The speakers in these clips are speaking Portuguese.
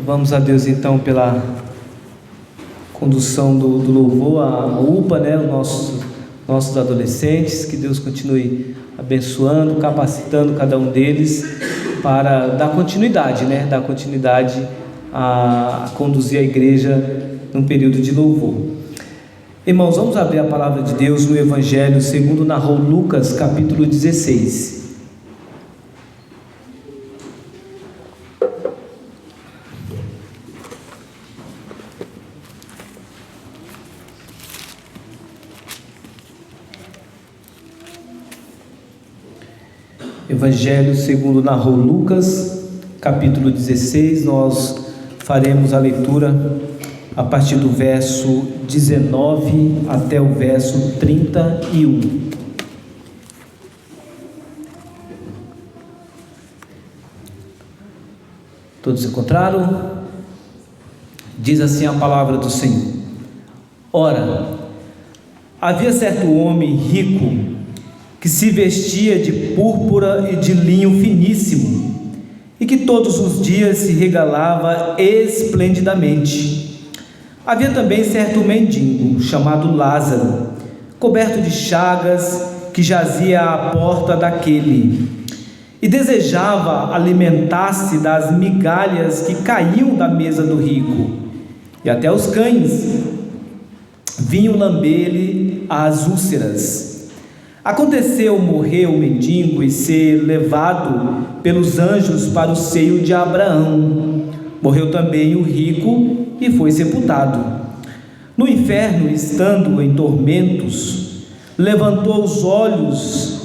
Louvamos a Deus então pela condução do louvor, a UPA, né, os nossos adolescentes. Que Deus continue abençoando, capacitando cada um deles para dar continuidade, né, a conduzir a igreja num período de louvor. Irmãos, vamos abrir a palavra de Deus no Evangelho segundo narrou Lucas, capítulo 16. Evangelho segundo narrou Lucas, capítulo 16, nós faremos a leitura a partir do verso 19 até o verso 31. Todos encontraram? Diz assim a palavra do Senhor: Ora, havia certo homem rico que se vestia de púrpura e de linho finíssimo, e que todos os dias se regalava esplendidamente. Havia também certo mendigo, chamado Lázaro, coberto de chagas, que jazia à porta daquele, e desejava alimentar-se das migalhas que caíam da mesa do rico, e até os cães vinham lamber-lhe as úlceras. Aconteceu morrer o mendigo e ser levado pelos anjos para o seio de Abraão. Morreu também o rico e foi sepultado. No inferno, estando em tormentos, levantou os olhos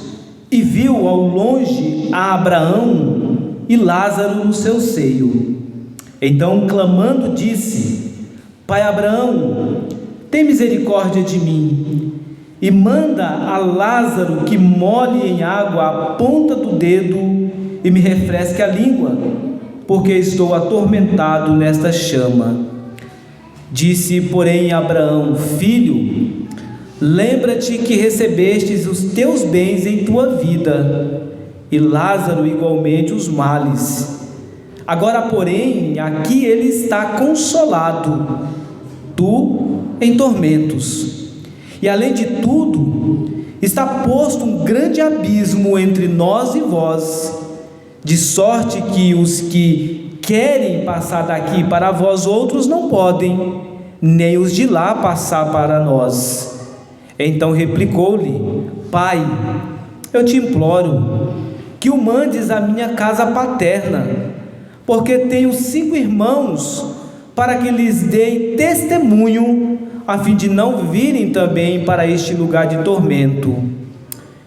e viu ao longe a Abraão e Lázaro no seu seio. Então, clamando, disse: Pai Abraão, tem misericórdia de mim, e manda a Lázaro que molhe em água a ponta do dedo e me refresque a língua, porque estou atormentado nesta chama. Disse, porém, Abraão: Filho, lembra-te que recebestes os teus bens em tua vida, e Lázaro igualmente os males. Agora, porém, aqui ele está consolado, tu em tormentos. E além de tudo, está posto um grande abismo entre nós e vós, de sorte que os que querem passar daqui para vós outros não podem, nem os de lá passar para nós. Então replicou-lhe: Pai, eu te imploro que o mandes à minha casa paterna, porque tenho 5 irmãos, para que lhes dei testemunho, a fim de não virem também para este lugar de tormento.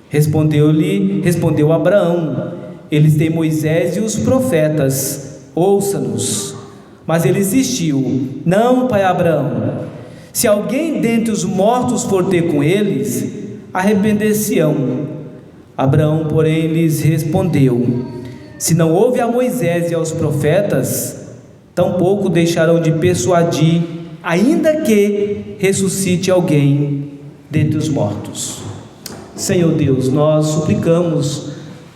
Respondeu Abraão: Eles têm Moisés e os profetas, ouça-nos. Mas ele insistiu: Não, pai Abraão, se alguém dentre os mortos for ter com eles, arrepender-se-ão. Abraão, porém, lhes respondeu: Se não houve a Moisés e aos profetas, tampouco deixarão de persuadir, ainda que ressuscite alguém dentre os mortos. Senhor Deus, nós suplicamos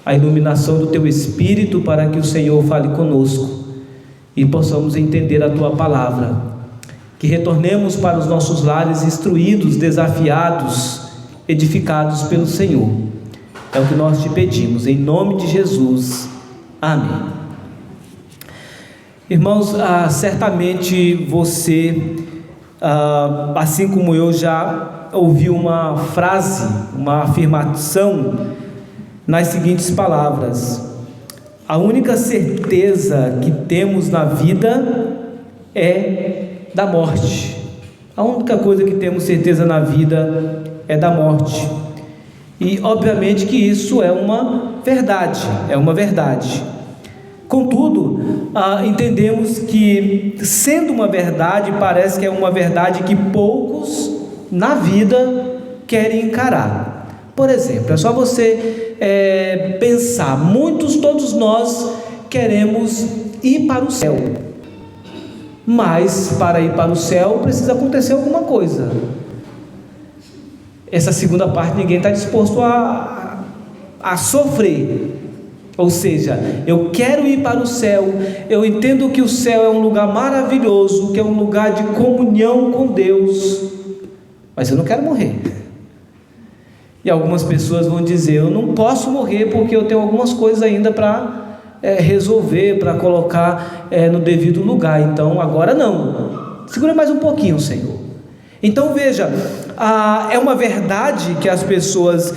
a iluminação do Teu Espírito para que o Senhor fale conosco e possamos entender a Tua palavra, que retornemos para os nossos lares instruídos, desafiados, edificados pelo Senhor. É o que nós te pedimos, em nome de Jesus. Amém. Irmãos, certamente você, assim como eu, já ouviu uma frase, uma afirmação nas seguintes palavras: a única certeza que temos na vida é da morte. A única coisa que temos certeza na vida é da morte. E obviamente que isso é uma verdade, Contudo, entendemos que, sendo uma verdade, parece que é uma verdade que poucos na vida querem encarar. Por exemplo, é só você pensar, todos nós queremos ir para o céu, mas para ir para o céu precisa acontecer alguma coisa. Essa segunda parte ninguém está disposto a sofrer. Ou seja, eu quero ir para o céu, eu entendo que o céu é um lugar maravilhoso, que é um lugar de comunhão com Deus, mas eu não quero morrer. E algumas pessoas vão dizer: eu não posso morrer porque eu tenho algumas coisas ainda para resolver, para colocar no devido lugar, então agora não, segura mais um pouquinho, Senhor. Então veja, é uma verdade que as pessoas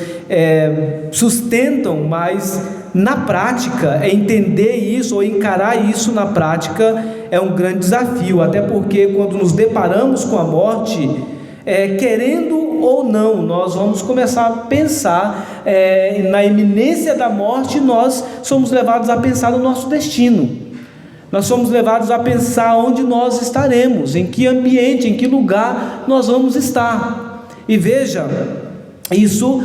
sustentam, mas na prática, entender isso ou encarar isso na prática é um grande desafio, até porque quando nos deparamos com a morte, querendo ou não, nós vamos começar a pensar na iminência da morte. Nós somos levados a pensar no nosso destino, nós somos levados a pensar onde nós estaremos, em que ambiente, em que lugar nós vamos estar. E veja, isso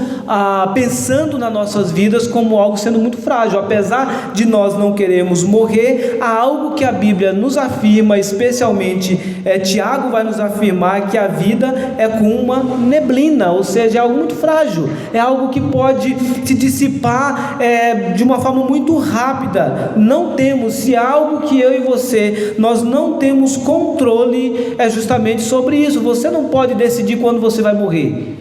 pensando nas nossas vidas como algo sendo muito frágil, apesar de nós não queremos morrer, há algo que a Bíblia nos afirma, especialmente Tiago vai nos afirmar, que a vida é como uma neblina, ou seja, é algo muito frágil, é algo que pode se dissipar de uma forma muito rápida. Não temos, se há algo que eu e você, nós não temos controle, é justamente sobre isso. Você não pode decidir quando você vai morrer.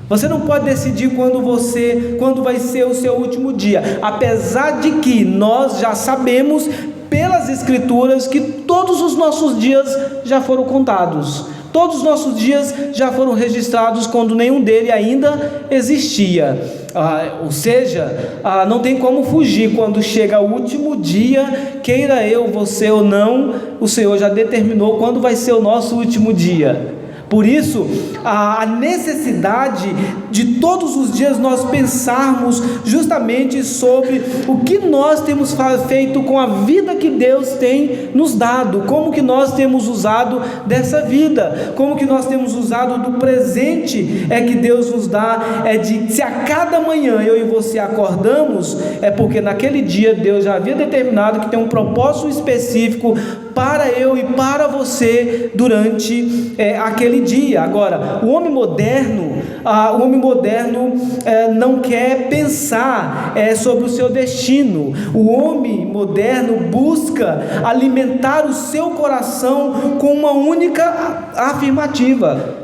Você não pode decidir quando vai ser o seu último dia, apesar de que nós já sabemos pelas Escrituras que todos os nossos dias já foram contados, todos os nossos dias já foram registrados quando nenhum dele ainda existia. Ou seja, não tem como fugir. Quando chega o último dia, queira eu, você ou não, o Senhor já determinou quando vai ser o nosso último dia. Por isso, a necessidade de todos os dias nós pensarmos justamente sobre o que nós temos feito com a vida que Deus tem nos dado, como que nós temos usado dessa vida, como que nós temos usado do presente que Deus nos dá. Se a cada manhã eu e você acordamos, é porque naquele dia Deus já havia determinado que tem um propósito específico para eu e para você durante aquele dia. Agora, o homem moderno não quer pensar sobre o seu destino. O homem moderno busca alimentar o seu coração com uma única afirmativa.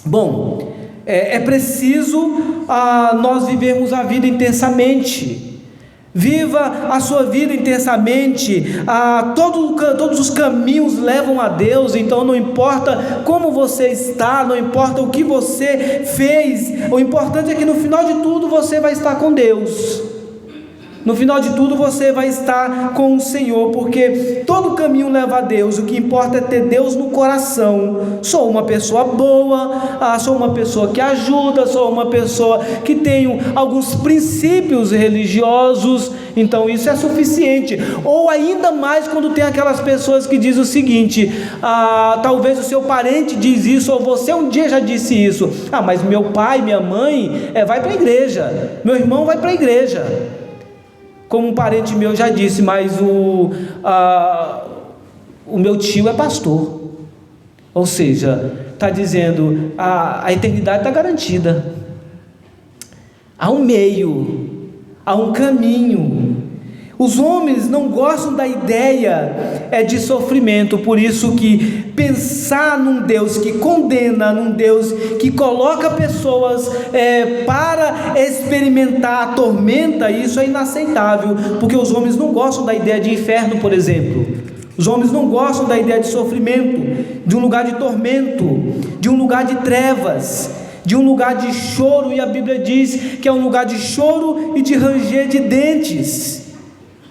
Bom, é preciso nós vivermos a vida intensamente. Viva a sua vida intensamente. Todos os caminhos levam a Deus. Então não importa como você está, não importa o que você fez, o importante é que no final de tudo você vai estar com Deus. No final de tudo você vai estar com o Senhor, porque todo caminho leva a Deus. O que importa é ter Deus no coração. Sou uma pessoa boa, sou uma pessoa que ajuda, sou uma pessoa que tenho alguns princípios religiosos, então isso é suficiente. Ou ainda mais quando tem aquelas pessoas que dizem o seguinte: talvez o seu parente diz isso, ou você um dia já disse isso: mas meu pai, minha mãe vai para a igreja, meu irmão vai para a igreja. Como um parente meu já disse: mas o meu tio é pastor. Ou seja, está dizendo, a eternidade está garantida. Há um meio, há um caminho. Os homens não gostam da ideia de sofrimento, por isso que pensar num Deus que condena, num Deus que coloca pessoas para experimentar a tormenta, isso é inaceitável, porque os homens não gostam da ideia de inferno, por exemplo. Os homens não gostam da ideia de sofrimento, de um lugar de tormento, de um lugar de trevas, de um lugar de choro, e a Bíblia diz que é um lugar de choro e de ranger de dentes.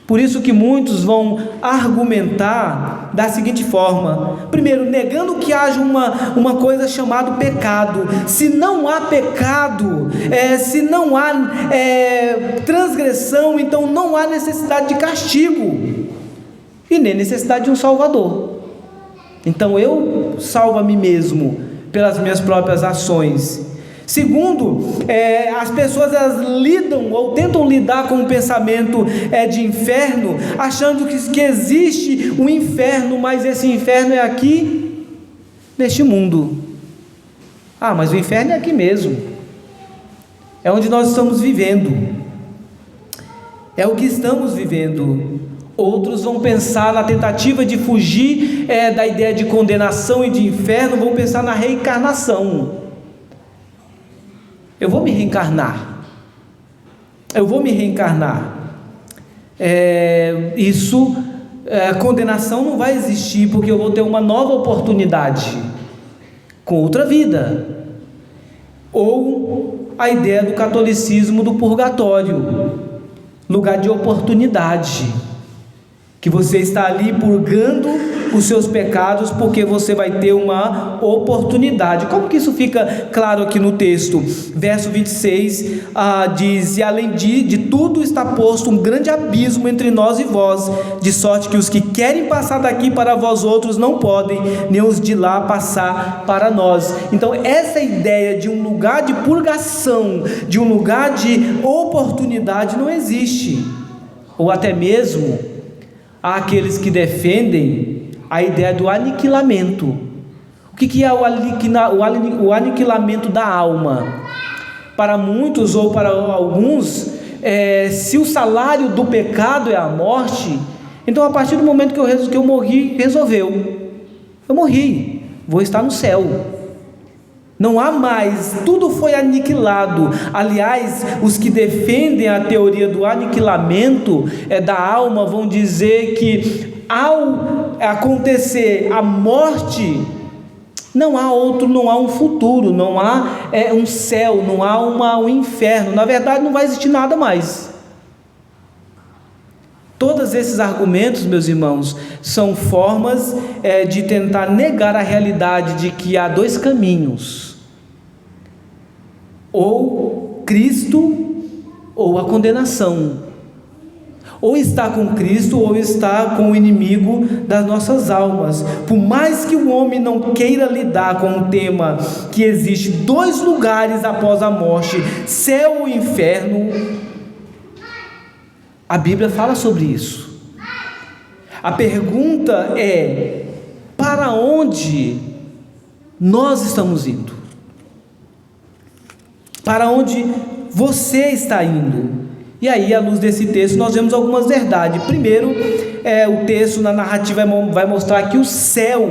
Por isso que muitos vão argumentar da seguinte forma: primeiro, negando que haja uma coisa chamada pecado. Se não há pecado, se não há transgressão, então não há necessidade de castigo e nem necessidade de um salvador. Então eu salvo a mim mesmo pelas minhas próprias ações. Segundo, as pessoas lidam ou tentam lidar com o pensamento de inferno, achando que existe um inferno, mas esse inferno é aqui neste mundo. Mas o inferno é aqui mesmo, é onde nós estamos vivendo. É o que estamos vivendo. Outros vão pensar na tentativa de fugir da ideia de condenação e de inferno, vão pensar na reencarnação. Eu vou me reencarnar. Condenação não vai existir, porque eu vou ter uma nova oportunidade com outra vida. Ou a ideia do catolicismo do purgatório, lugar de oportunidade, que você está ali purgando os seus pecados, porque você vai ter uma oportunidade. Como que isso fica claro aqui no texto? Verso 26 diz: e além de tudo está posto um grande abismo entre nós e vós, de sorte que os que querem passar daqui para vós outros não podem, nem os de lá passar para nós. Então essa ideia de um lugar de purgação, de um lugar de oportunidade não existe. Ou até mesmo há aqueles que defendem a ideia do aniquilamento. O que é o aniquilamento da alma? Para muitos ou para alguns, se o salário do pecado é a morte, então a partir do momento que eu morri, resolveu. Eu morri, vou estar no céu. Não há mais, tudo foi aniquilado. Aliás, os que defendem a teoria do aniquilamento da alma vão dizer que ao acontecer a morte, não há um futuro, não há um céu, não há um inferno. Na verdade, não vai existir nada mais. Todos esses argumentos, meus irmãos, são formas de tentar negar a realidade de que há dois caminhos: ou Cristo ou a condenação. Ou está com Cristo ou está com o inimigo das nossas almas. Por mais que o homem não queira lidar com o tema que existe dois lugares após a morte, céu ou inferno, a Bíblia fala sobre isso. A pergunta é: para onde nós estamos indo? Para onde você está indo? E aí, à luz desse texto, nós vemos algumas verdades. Primeiro, o texto na narrativa vai mostrar que o céu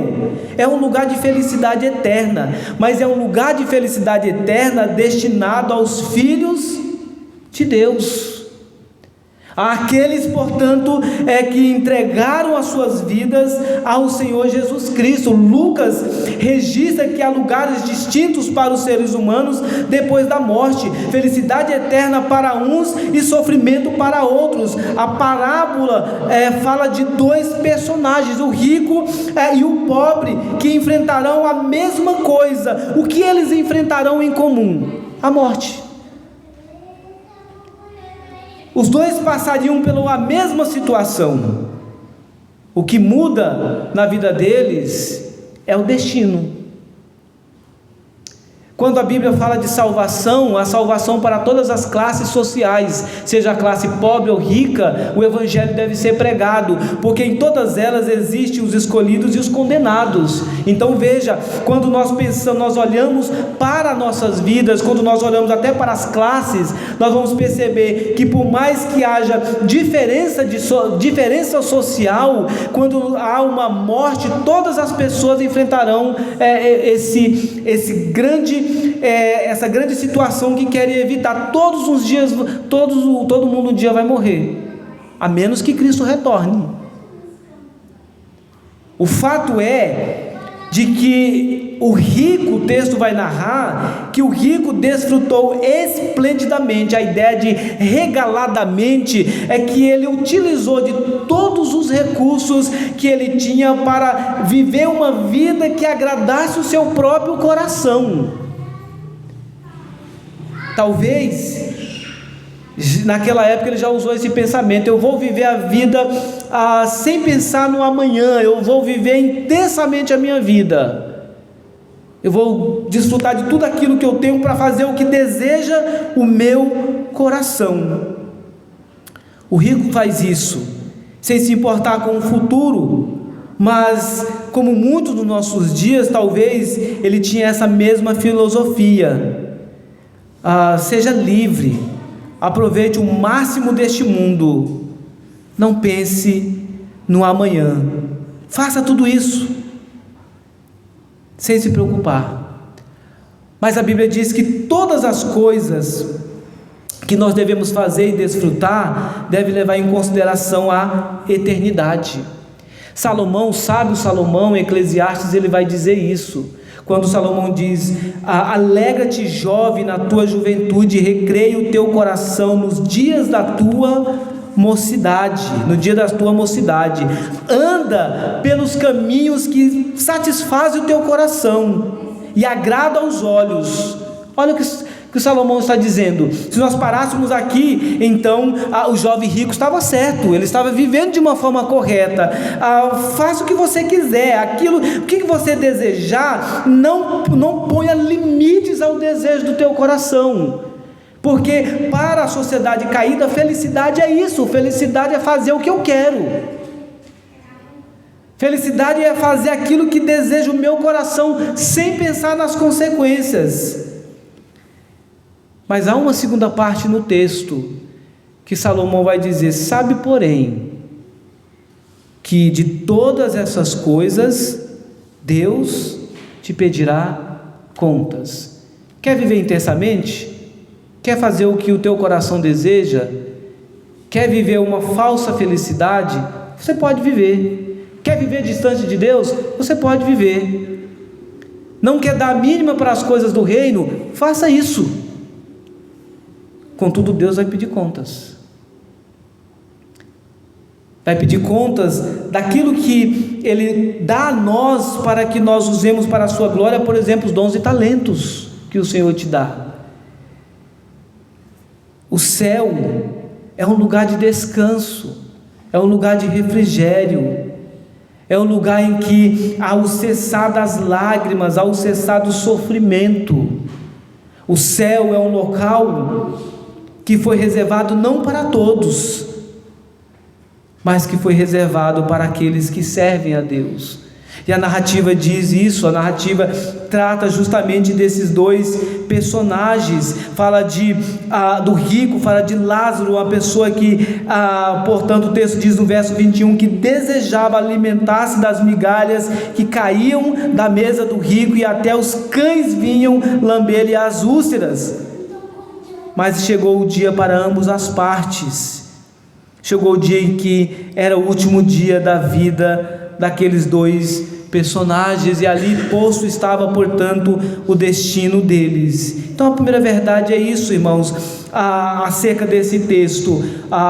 é um lugar de felicidade eterna, mas é um lugar de felicidade eterna destinado aos filhos de Deus. Aqueles, portanto, que entregaram as suas vidas ao Senhor Jesus Cristo. Lucas registra que há lugares distintos para os seres humanos depois da morte: felicidade eterna para uns e sofrimento para outros. A parábola fala de dois personagens, o rico e o pobre, que enfrentarão a mesma coisa. O que eles enfrentarão em comum? A morte. Os dois passariam pela mesma situação. O que muda na vida deles é o destino. Quando a Bíblia fala de salvação, a salvação para todas as classes sociais, seja a classe pobre ou rica, o Evangelho deve ser pregado, porque em todas elas existem os escolhidos e os condenados. Então veja, quando nós pensamos, nós olhamos para nossas vidas, quando nós olhamos até para as classes, nós vamos perceber que por mais que haja diferença social, quando há uma morte, todas as pessoas enfrentarão essa grande situação que querem evitar. Todos os dias, todo mundo um dia vai morrer, a menos que Cristo retorne. O fato é de que o rico, o texto vai narrar que o rico desfrutou esplendidamente. A ideia de regaladamente é que ele utilizou de todos os recursos que ele tinha para viver uma vida que agradasse o seu próprio coração. Talvez naquela época ele já usou esse pensamento: eu vou viver a vida sem pensar no amanhã, eu vou viver intensamente a minha vida, eu vou desfrutar de tudo aquilo que eu tenho para fazer o que deseja o meu coração. O rico faz isso sem se importar com o futuro, mas como muitos dos nossos dias, talvez ele tinha essa mesma filosofia: seja livre, aproveite o máximo deste mundo, não pense no amanhã, faça tudo isso, sem se preocupar. Mas a Bíblia diz que todas as coisas que nós devemos fazer e desfrutar, deve levar em consideração a eternidade. Salomão, o sábio Salomão, em Eclesiastes, ele vai dizer isso, quando Salomão diz: alegra-te, jovem, na tua juventude, recreia o teu coração nos dias da tua mocidade, no dia da tua mocidade, anda pelos caminhos que satisfazem o teu coração e agrada aos olhos. Olha o que o Salomão está dizendo. Se nós parássemos aqui, então o jovem rico estava certo, ele estava vivendo de uma forma correta. Faça o que você quiser, o que você desejar, não ponha limites ao desejo do teu coração, porque para a sociedade caída, felicidade é isso, felicidade é fazer o que eu quero, felicidade é fazer aquilo que deseja o meu coração, sem pensar nas consequências. Mas há uma segunda parte no texto, que Salomão vai dizer: sabe, porém, que de todas essas coisas, Deus te pedirá contas. Quer viver intensamente? Quer fazer o que o teu coração deseja? Quer viver uma falsa felicidade? Você pode viver. Quer viver distante de Deus? Você pode viver. Não quer dar a mínima para as coisas do reino? Faça isso. Contudo, Deus vai pedir contas. Vai pedir contas daquilo que Ele dá a nós, para que nós usemos para a sua glória. Por exemplo, os dons e talentos que o Senhor te dá. O céu é um lugar de descanso, é um lugar de refrigério, é um lugar em que há o cessar das lágrimas, há o cessar do sofrimento. O céu é um local que foi reservado não para todos, mas que foi reservado para aqueles que servem a Deus. E a narrativa diz isso, a narrativa trata justamente desses dois personagens, fala do rico, fala de Lázaro, uma pessoa que, portanto, o texto diz no verso 21, que desejava alimentar-se das migalhas que caíam da mesa do rico, e até os cães vinham lamber-lhe as úlceras. Mas chegou o dia para ambas as partes, chegou o dia em que era o último dia da vida daqueles dois personagens, e ali posto estava, portanto, o destino deles. Então a primeira verdade é isso, irmãos, acerca desse texto.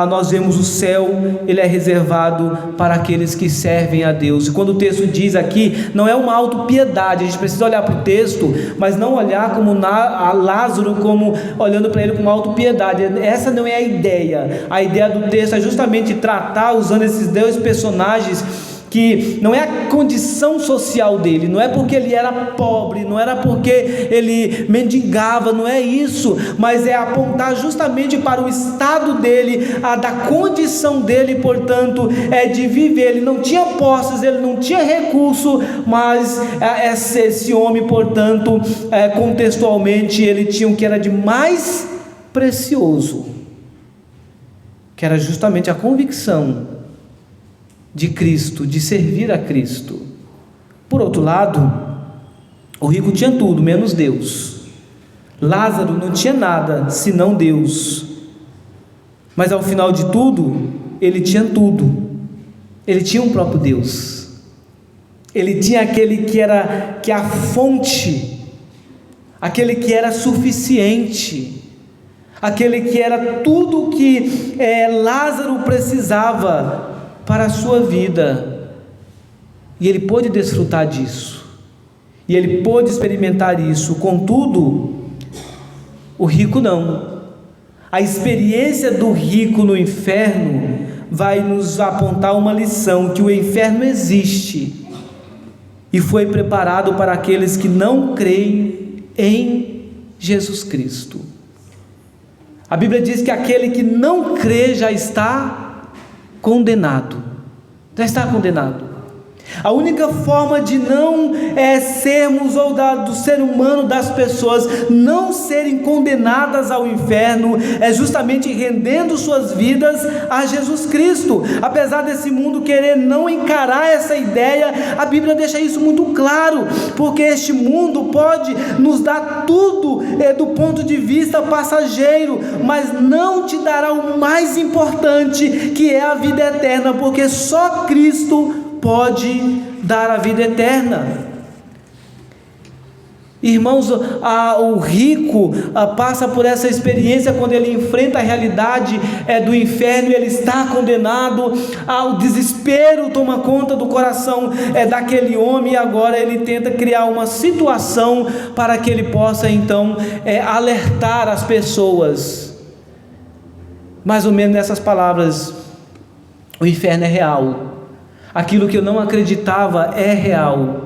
Nós vemos o céu, ele é reservado para aqueles que servem a Deus. E quando o texto diz aqui, não é uma autopiedade, a gente precisa olhar para o texto, mas não olhar como Lázaro, como olhando para ele com autopiedade. Essa não é a ideia. A ideia do texto é justamente tratar, usando esses dois personagens, que não é a condição social dele, não é porque ele era pobre, não era porque ele mendigava, não é isso, mas é apontar justamente para o estado dele, da condição dele, portanto, de viver. Ele não tinha posses, ele não tinha recurso, mas esse homem, portanto, contextualmente, ele tinha o que era de mais precioso, que era justamente a convicção de Cristo, de servir a Cristo. Por outro lado, o rico tinha tudo, menos Deus. Lázaro não tinha nada, senão Deus. Mas ao final de tudo, ele tinha tudo. Ele tinha o próprio Deus. Ele tinha aquele que é a fonte, aquele que era suficiente, aquele que era tudo que Lázaro precisava para a sua vida, e ele pôde desfrutar disso, e ele pôde experimentar isso. Contudo, o rico não. A experiência do rico no inferno vai nos apontar uma lição, que o inferno existe, e foi preparado para aqueles que não creem em Jesus Cristo. A Bíblia diz que aquele que não crê já está condenado, já está condenado. A única forma de não sermos, ou do ser humano, das pessoas, não serem condenadas ao inferno, é justamente rendendo suas vidas a Jesus Cristo. Apesar desse mundo querer não encarar essa ideia, a Bíblia deixa isso muito claro, porque este mundo pode nos dar tudo do ponto de vista passageiro, mas não te dará o mais importante, que é a vida eterna, porque só Cristo pode dar a vida eterna. Irmãos, o rico passa por essa experiência quando ele enfrenta a realidade do inferno, e ele está condenado. O desespero toma conta do coração daquele homem, e agora ele tenta criar uma situação para que ele possa então alertar as pessoas, mais ou menos nessas palavras: o inferno é real, aquilo que eu não acreditava é real.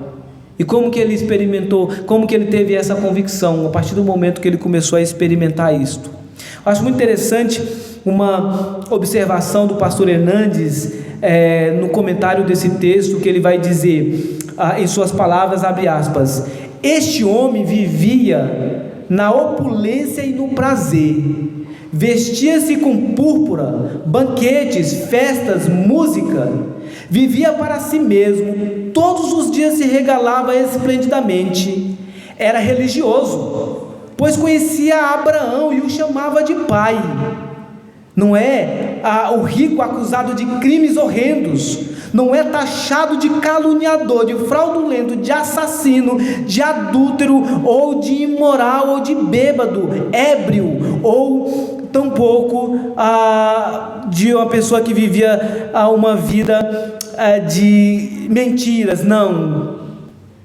E como que ele experimentou, como que ele teve essa convicção? A partir do momento que ele começou a experimentar isto. Eu acho muito interessante uma observação do pastor Hernandes, no comentário desse texto, que ele vai dizer, em suas palavras, abre aspas: este homem vivia na opulência e no prazer, vestia-se com púrpura, banquetes, festas, música, vivia para si mesmo, todos os dias se regalava esplendidamente, era religioso, pois conhecia Abraão e o chamava de pai. Não é o rico acusado de crimes horrendos, não é taxado de caluniador, de fraudulento, de assassino, de adúltero, ou de imoral, ou de bêbado, ébrio, ou tampouco de uma pessoa que vivia uma vida de mentiras, não.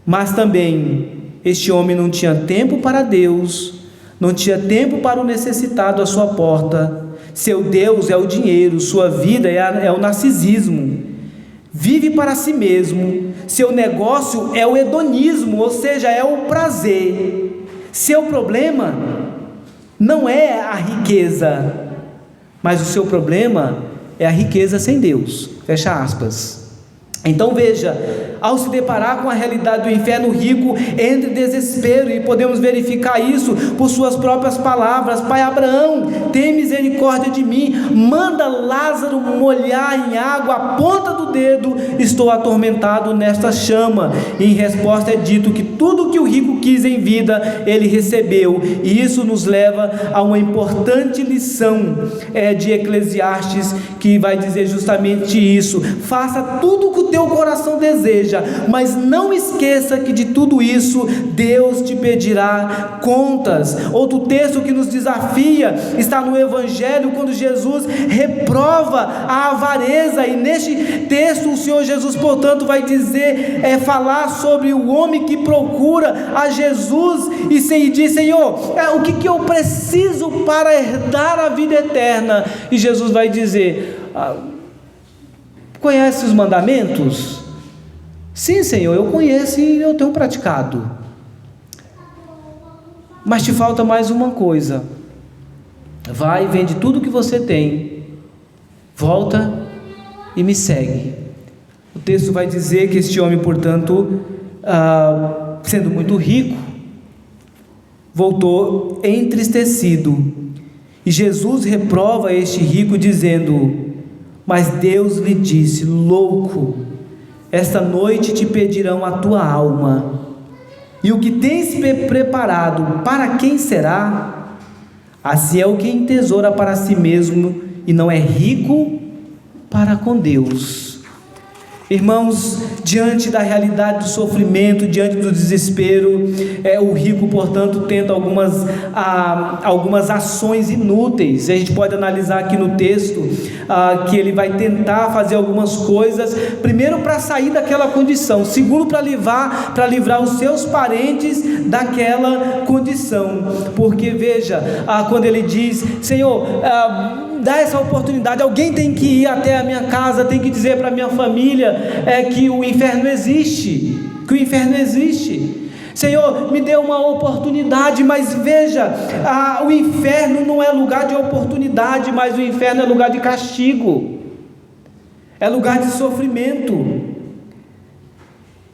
Mas também este homem não tinha tempo para Deus, não tinha tempo para o necessitado à sua porta. Seu Deus é o dinheiro, sua vida é o narcisismo, vive para si mesmo, seu negócio é o hedonismo, ou seja, é o prazer. Seu problema não é a riqueza, mas o seu problema é a riqueza sem Deus, fecha aspas. Então veja, ao se deparar com a realidade do inferno, o rico entra em desespero, e podemos verificar isso por suas próprias palavras: pai Abraão, tem misericórdia de mim, manda Lázaro molhar em água a ponta do dedo, estou atormentado nesta chama. E em resposta é dito que tudo que o rico quis em vida, ele recebeu, e isso nos leva a uma importante lição de Eclesiastes, que vai dizer justamente isso: faça tudo o que o teu coração deseja, mas não esqueça que de tudo isso Deus te pedirá contas. Outro texto que nos desafia está no Evangelho, quando Jesus reprova a avareza, e neste texto o Senhor Jesus, portanto, vai dizer, falar sobre o homem que procura a Jesus e diz: Senhor, o que eu preciso para herdar a vida eterna? E Jesus vai dizer: conhece os mandamentos? Sim, Senhor, eu conheço e eu tenho praticado. Mas te falta mais uma coisa. Vai, vende tudo que você tem, volta e me segue. O texto vai dizer que este homem, portanto, sendo muito rico, voltou entristecido. E Jesus reprova este rico dizendo: mas Deus lhe disse: louco, esta noite te pedirão a tua alma, e o que tens preparado, para quem será? Assim é o que entesoura para si mesmo e não é rico para com Deus. Irmãos, diante da realidade do sofrimento, diante do desespero, o rico, portanto, tenta algumas ações inúteis. A gente pode analisar aqui no texto que ele vai tentar fazer algumas coisas, primeiro para sair daquela condição, segundo para livrar os seus parentes daquela condição. Porque veja, quando ele diz: Senhor, dá essa oportunidade, alguém tem que ir até a minha casa, tem que dizer para a minha família que o inferno existe, Senhor, me dê uma oportunidade. Mas veja, o inferno não é lugar de oportunidade, mas o inferno é lugar de castigo, é lugar de sofrimento.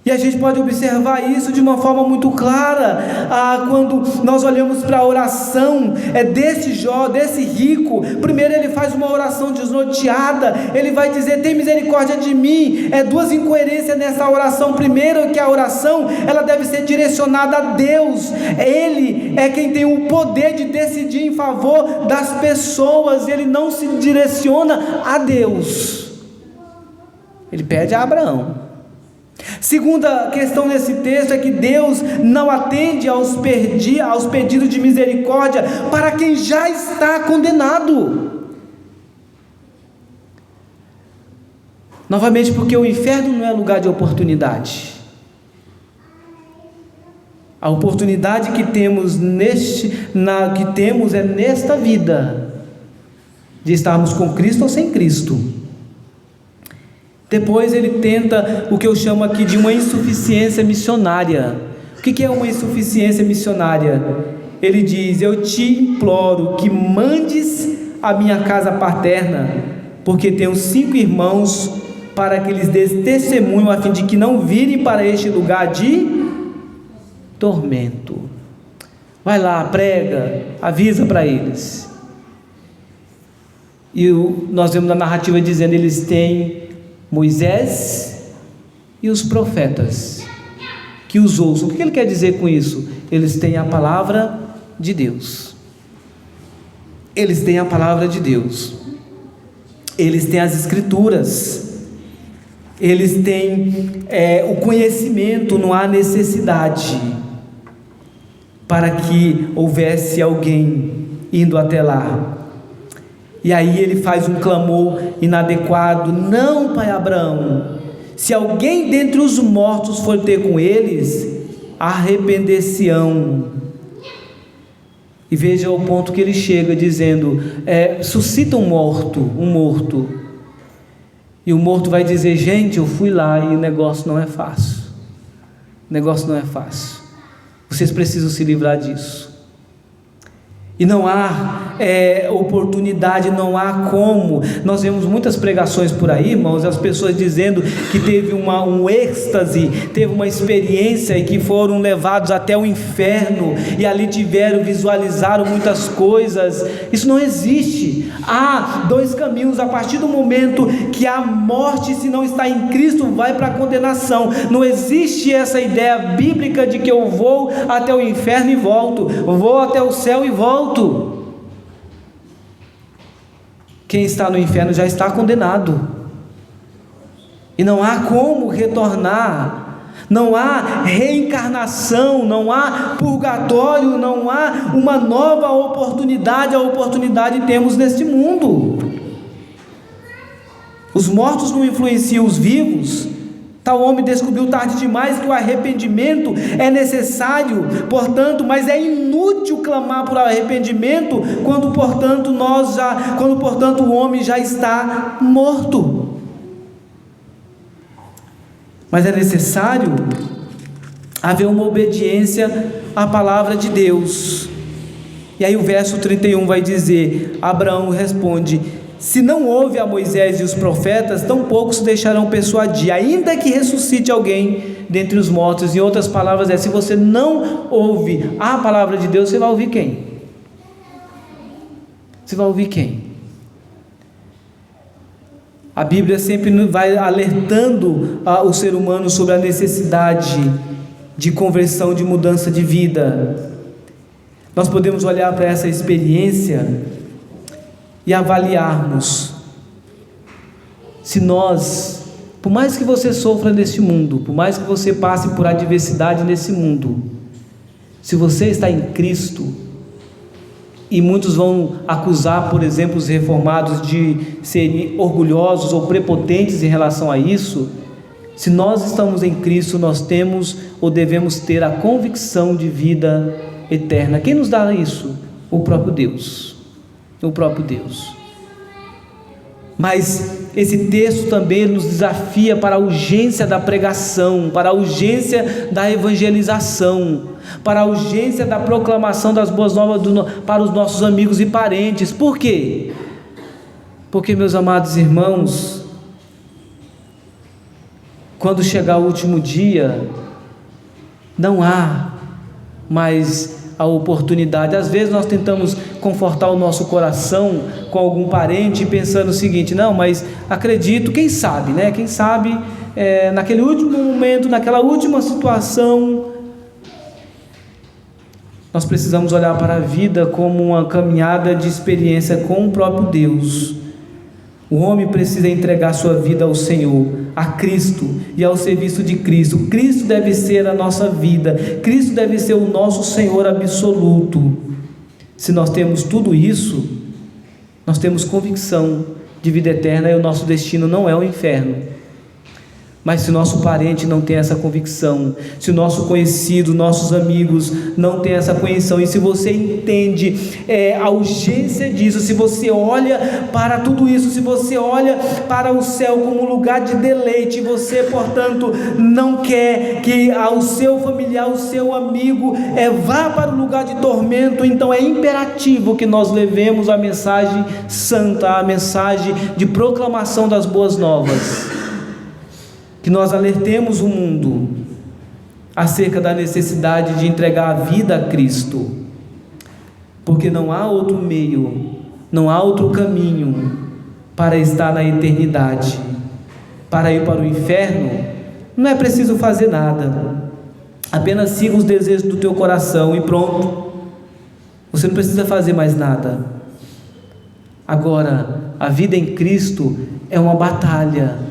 E a gente pode observar isso de uma forma muito clara, quando nós olhamos para a oração desse rico. Primeiro ele faz uma oração desnorteada, ele vai dizer: tem misericórdia de mim. Duas incoerências nessa oração. Primeiro, que a oração ela deve ser direcionada a Deus, Ele é quem tem o poder de decidir em favor das pessoas, ele não se direciona a Deus, ele pede a Abraão. Segunda questão nesse texto é que Deus não atende aos pedidos de misericórdia para quem já está condenado. Novamente, porque o inferno não é lugar de oportunidade. A oportunidade que temos é nesta vida, de estarmos com Cristo ou sem Cristo. Depois ele tenta o que eu chamo aqui de uma insuficiência missionária. O que é uma insuficiência missionária? Ele diz: eu te imploro que mandes a minha casa paterna, porque tenho 5 irmãos, para que eles dês testemunho, a fim de que não virem para este lugar de tormento. Vai lá, prega, avisa para eles. E nós vemos na narrativa dizendo: eles têm Moisés e os profetas, que os ouçam. O que ele quer dizer com isso? Eles têm a palavra de Deus, eles têm a palavra de Deus, eles têm as escrituras, eles têm o conhecimento. Não há necessidade para que houvesse alguém indo até lá. E aí ele faz um clamor inadequado: não, pai Abraão, se alguém dentre os mortos for ter com eles, arrepender-se-ão. E veja o ponto que ele chega, dizendo: suscita um morto, e o morto vai dizer: gente, eu fui lá e o negócio não é fácil, vocês precisam se livrar disso. E não há oportunidade, não há como. Nós vemos muitas pregações por aí, irmãos, as pessoas dizendo que teve um êxtase, teve uma experiência e que foram levados até o inferno, e ali visualizaram muitas coisas. Isso não existe. Há 2 caminhos: a partir do momento que a morte, se não está em Cristo, vai para a condenação. Não existe essa ideia bíblica de que eu vou até o inferno e volto, vou até o céu e volto. Quem está no inferno já está condenado, e não há como retornar, não há reencarnação, não há purgatório, não há uma nova oportunidade. A oportunidade temos neste mundo. Os mortos não influenciam os vivos. Tal homem descobriu tarde demais que o arrependimento é necessário, portanto, mas é inútil clamar por arrependimento quando, portanto, o homem já está morto. Mas é necessário haver uma obediência à palavra de Deus. E aí o verso 31 vai dizer: Abraão responde: se não ouve a Moisés e os profetas, tampouco se deixarão persuadir, ainda que ressuscite alguém dentre os mortos. Em outras palavras, se você não ouve a palavra de Deus, você vai ouvir quem? Você vai ouvir quem? A Bíblia sempre vai alertando o ser humano sobre a necessidade de conversão, de mudança de vida. Nós podemos olhar para essa experiência e avaliarmos se nós, por mais que você sofra neste mundo, por mais que você passe por adversidade nesse mundo, se você está em Cristo, e muitos vão acusar, por exemplo, os reformados de serem orgulhosos ou prepotentes em relação a isso, se nós estamos em Cristo, nós temos ou devemos ter a convicção de vida eterna. Quem nos dá isso? O próprio Deus. O próprio Deus. Mas esse texto também nos desafia para a urgência da pregação, para a urgência da evangelização, para a urgência da proclamação das boas novas para os nossos amigos e parentes. Por quê? Porque, meus amados irmãos, quando chegar o último dia, não há mais a oportunidade. Às vezes nós tentamos confortar o nosso coração com algum parente, pensando o seguinte: não, mas acredito, quem sabe, né? Quem sabe, naquele último momento, naquela última situação. Nós precisamos olhar para a vida como uma caminhada de experiência com o próprio Deus. O homem precisa entregar sua vida ao Senhor, a Cristo e ao serviço de Cristo. Cristo deve ser a nossa vida, Cristo deve ser o nosso Senhor absoluto. Se nós temos tudo isso, nós temos convicção de vida eterna e o nosso destino não é o inferno. Mas se nosso parente não tem essa convicção, se o nosso conhecido, nossos amigos não tem essa convicção, e se você entende a urgência disso, se você olha para tudo isso, se você olha para o céu como lugar de deleite, você, portanto, não quer que o seu familiar, o seu amigo vá para o lugar de tormento, então é imperativo que nós levemos a mensagem santa, a mensagem de proclamação das boas novas. Que nós alertemos o mundo acerca da necessidade de entregar a vida a Cristo, porque não há outro meio, não há outro caminho para estar na eternidade. Para ir para o inferno, não é preciso fazer nada, apenas siga os desejos do teu coração e pronto, você não precisa fazer mais nada. Agora, a vida em Cristo é uma batalha,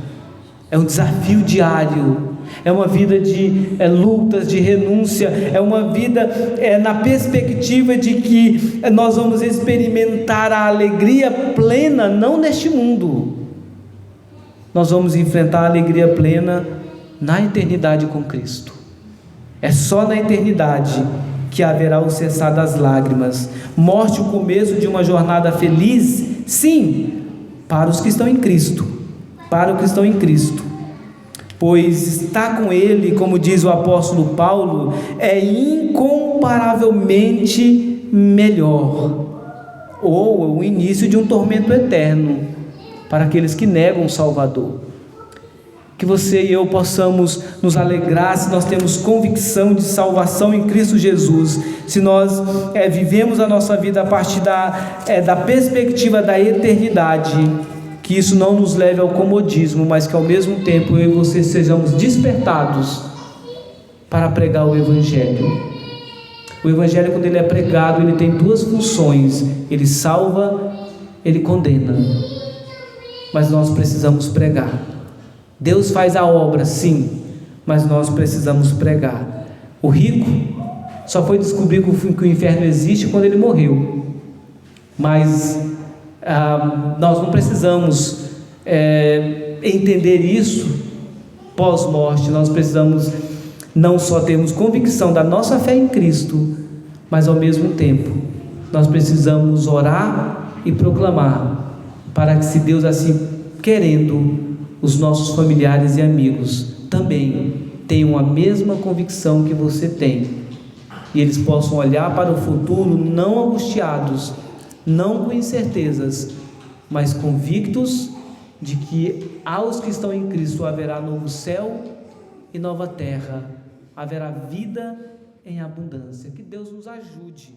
é um desafio diário, é uma vida de lutas, de renúncia, é uma vida na perspectiva de que nós vamos experimentar a alegria plena, não neste mundo, nós vamos enfrentar a alegria plena na eternidade com Cristo. É só na eternidade que haverá o cessar das lágrimas. Morte, o começo de uma jornada feliz, sim, para os que estão em Cristo, para os que estão em Cristo, pois estar com Ele, como diz o apóstolo Paulo, é incomparavelmente melhor, ou o início de um tormento eterno para aqueles que negam o Salvador. Que você e eu possamos nos alegrar se nós temos convicção de salvação em Cristo Jesus, se nós vivemos a nossa vida a partir da perspectiva da eternidade. Que isso não nos leve ao comodismo, mas que ao mesmo tempo eu e você sejamos despertados para pregar o Evangelho. O Evangelho, quando ele é pregado, ele tem duas funções: ele salva, ele condena. Mas nós precisamos pregar. Deus faz a obra, sim, mas nós precisamos pregar. O rico só foi descobrir que o inferno existe quando ele morreu, mas nós não precisamos entender isso pós-morte. Nós precisamos não só termos convicção da nossa fé em Cristo, mas ao mesmo tempo nós precisamos orar e proclamar, para que, se Deus assim querendo, os nossos familiares e amigos também tenham a mesma convicção que você tem, e eles possam olhar para o futuro não angustiados, não com incertezas, mas convictos de que aos que estão em Cristo haverá novo céu e nova terra, haverá vida em abundância. Que Deus nos ajude